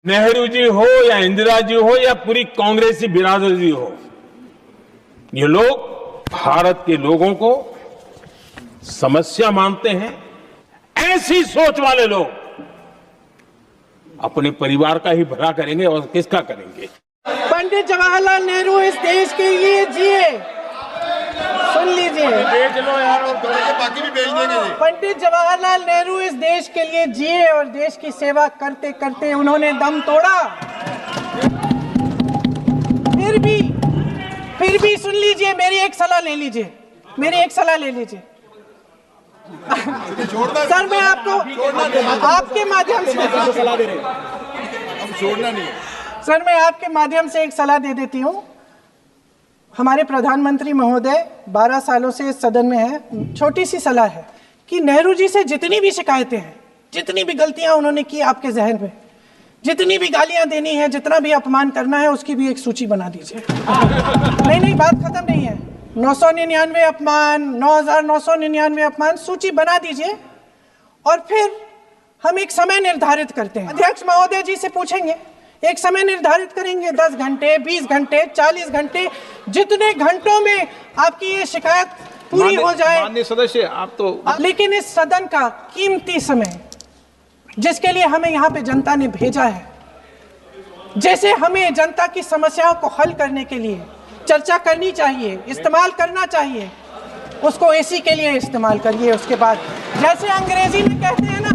नेहरू जी हो या इंदिरा जी हो या पूरी कांग्रेसी बिरादरी हो, ये लोग भारत के लोगों को समस्या मानते हैं। ऐसी सोच वाले लोग अपने परिवार का ही भला करेंगे और किसका करेंगे। पंडित जवाहरलाल नेहरू इस देश के लिए जिए, सुन लीजिए, बेच लो यार, और बाकी भी बेच देंगे जी। पंडित जवाहरलाल नेहरू इस देश के लिए जिए और देश की सेवा करते करते उन्होंने दम तोड़ा। फिर भी सुन लीजिए, मेरी एक सलाह ले लीजिए, सर मैं आपको आपके माध्यम से सलाह दे रहे हैं, हम छोड़ना नहीं है। सर मैं आपके माध्यम से एक सलाह दे देती हूँ। हमारे प्रधानमंत्री महोदय 12 सालों से इस सदन में हैं। छोटी सी सलाह है कि नेहरू जी से जितनी भी शिकायतें हैं, जितनी भी गलतियां उन्होंने की आपके जहन में, जितनी भी गालियां देनी है, जितना भी अपमान करना है, उसकी भी एक सूची बना दीजिए। नहीं, बात खत्म नहीं है। 999 अपमान, 9,999 अपमान, सूची बना दीजिए और फिर हम एक समय निर्धारित करते हैं। अध्यक्ष महोदय जी से पूछेंगे, एक समय निर्धारित करेंगे, 10 घंटे, 20 घंटे, 40 घंटे, जितने घंटों में आपकी ये शिकायत पूरी हो जाए। माननीय सदस्य, आप तो लेकिन इस सदन का कीमती समय, जिसके लिए हमें यहाँ पे जनता ने भेजा है, जैसे हमें जनता की समस्याओं को हल करने के लिए चर्चा करनी चाहिए, इस्तेमाल करना चाहिए, उसको इसी के लिए इस्तेमाल करिए। उसके बाद जैसे अंग्रेजी में कहते हैं ना,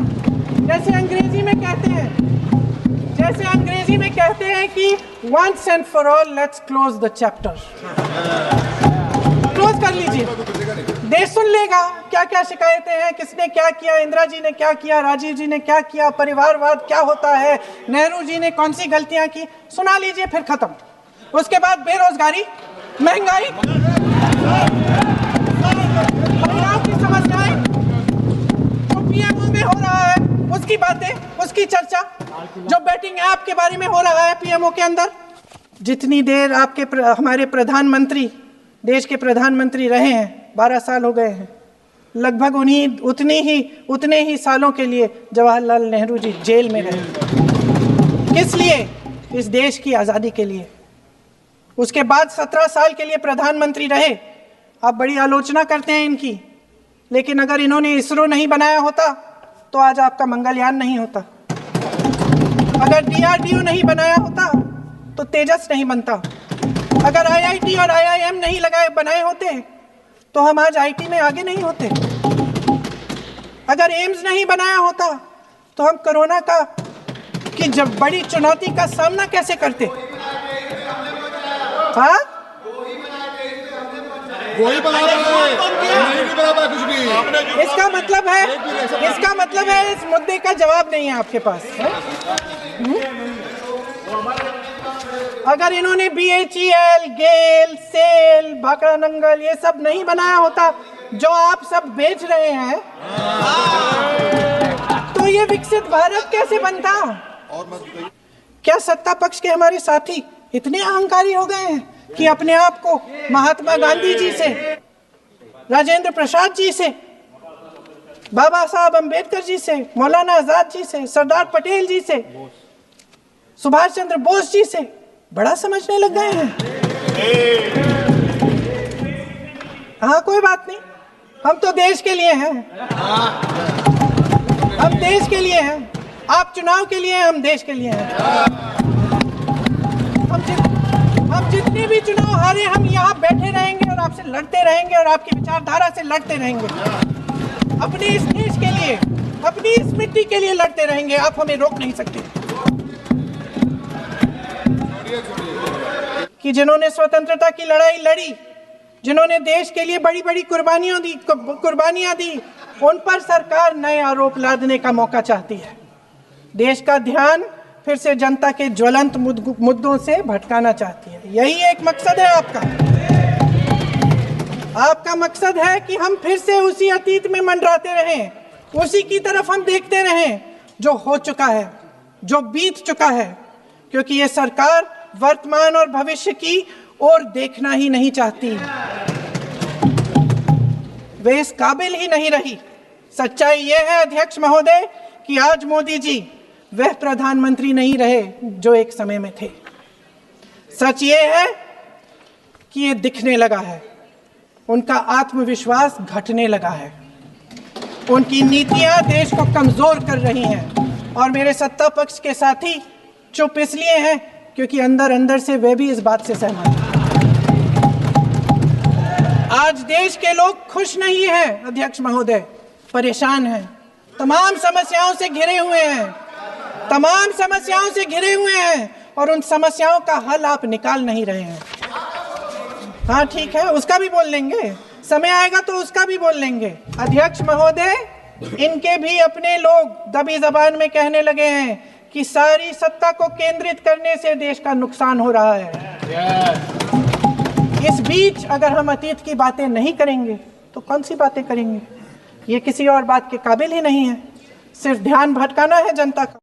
जैसे अंग्रेजी में कहते हैं कि once and for all let's close the chapter, close कर लीजिए। देश सुन लेगा क्या क्या शिकायतें हैं, किसने क्या किया, इंदिरा जी ने क्या किया, राजीव जी ने क्या किया, परिवारवाद क्या होता है, नेहरू जी ने कौन सी गलतियां की, सुना लीजिए, फिर खत्म। उसके बाद बेरोजगारी, महंगाई, महिलाओं की समस्याएं, जो पीएमओ में हो रहा है उसकी बातें, उसकी चर्चा, जो बैटिंग ऐप के बारे में हो रहा है पीएमओ के अंदर। जितनी देर हमारे प्रधानमंत्री, देश के प्रधानमंत्री रहे हैं, 12 साल हो गए हैं, लगभग उतने ही सालों के लिए जवाहरलाल नेहरू जी जेल में रहे। किस लिए? इस देश की आज़ादी के लिए। उसके बाद 17 साल के लिए प्रधानमंत्री रहे। आप बड़ी आलोचना करते हैं इनकी, लेकिन अगर इन्होंने इसरो नहीं बनाया होता तो आज आपका मंगलयान नहीं होता। अगर DRDO नहीं बनाया होता तो तेजस नहीं बनता। अगर IIT और IIM नहीं बनाए होते तो हम आज IT में आगे नहीं होते। अगर एम्स नहीं बनाया होता तो हम कोरोना की जब बड़ी चुनौती का सामना कैसे करते? हाँ, वही बना रहा है, नहीं बना कुछ भी। इसका मतलब है इस मुद्दे का जवाब नहीं है आपके पास। अगर इन्होंने BHEL, गेल, सेल, भाखड़ा नंगल ये सब नहीं बनाया होता जो आप सब बेच रहे हैं, तो ये विकसित भारत कैसे बनता? क्या सत्ता पक्ष के हमारे साथी इतने अहंकारी हो गए हैं कि अपने आप को महात्मा गांधी जी से, राजेंद्र प्रसाद जी से, बाबा साहब अम्बेडकर जी से, मौलाना आजाद जी से, सरदार पटेल जी से, सुभाष चंद्र बोस जी से बड़ा समझने लग गए हैं? हाँ, कोई बात नहीं, हम तो देश के लिए हैं, हम देश के लिए हैं। आप चुनाव के लिए हैं, हम देश के लिए हैं। हम जितने भी चुनाव हारे, हम यहाँ बैठे रहेंगे और आपसे लड़ते रहेंगे और आपकी विचारधारा से लड़ते रहेंगे। अपने इस देश के लिए, अपनी इस मिट्टी के लिए लड़ते रहेंगे। आप हमें रोक नहीं सकते। कि जिन्होंने स्वतंत्रता की लड़ाई लड़ी, जिन्होंने देश के लिए बड़ी बड़ी कुर्बानियां दी, उन पर सरकार नए आरोप लादने का मौका चाहती है। देश का ध्यान फिर से जनता के ज्वलंत मुद्दों से भटकाना चाहती है। यही एक मकसद है आपका। आपका मकसद है कि हम फिर से उसी अतीत में मंडराते रहें, उसी की तरफ हम देखते रहें जो हो चुका है, जो बीत चुका है, क्योंकि ये सरकार वर्तमान और भविष्य की ओर देखना ही नहीं चाहती। वे इस काबिल ही नहीं रही। सच्चाई ये है अध्यक्ष महोदय कि आज मोदी जी वह प्रधानमंत्री नहीं रहे जो एक समय में थे। सच ये है कि ये दिखने लगा है, उनका आत्मविश्वास घटने लगा है, उनकी नीतियां देश को कमजोर कर रही हैं और मेरे सत्ता पक्ष के साथी चुप इसलिए हैं क्योंकि अंदर अंदर से वे भी इस बात से सहमत हैं। आज देश के लोग खुश नहीं हैं अध्यक्ष महोदय, परेशान हैं, तमाम समस्याओं से घिरे हुए हैं, तमाम समस्याओं से घिरे हुए हैं और उन समस्याओं का हल आप निकाल नहीं रहे हैं। हाँ ठीक है, उसका भी बोल लेंगे, समय आएगा तो उसका भी बोल लेंगे। अध्यक्ष महोदय, इनके भी अपने लोग दबी जबान में कहने लगे हैं कि सारी सत्ता को केंद्रित करने से देश का नुकसान हो रहा है। इस बीच अगर हम अतीत की बातें नहीं करेंगे तो कौन सी बातें करेंगे? ये किसी और बात के काबिल ही नहीं है, सिर्फ ध्यान भटकाना है जनता का।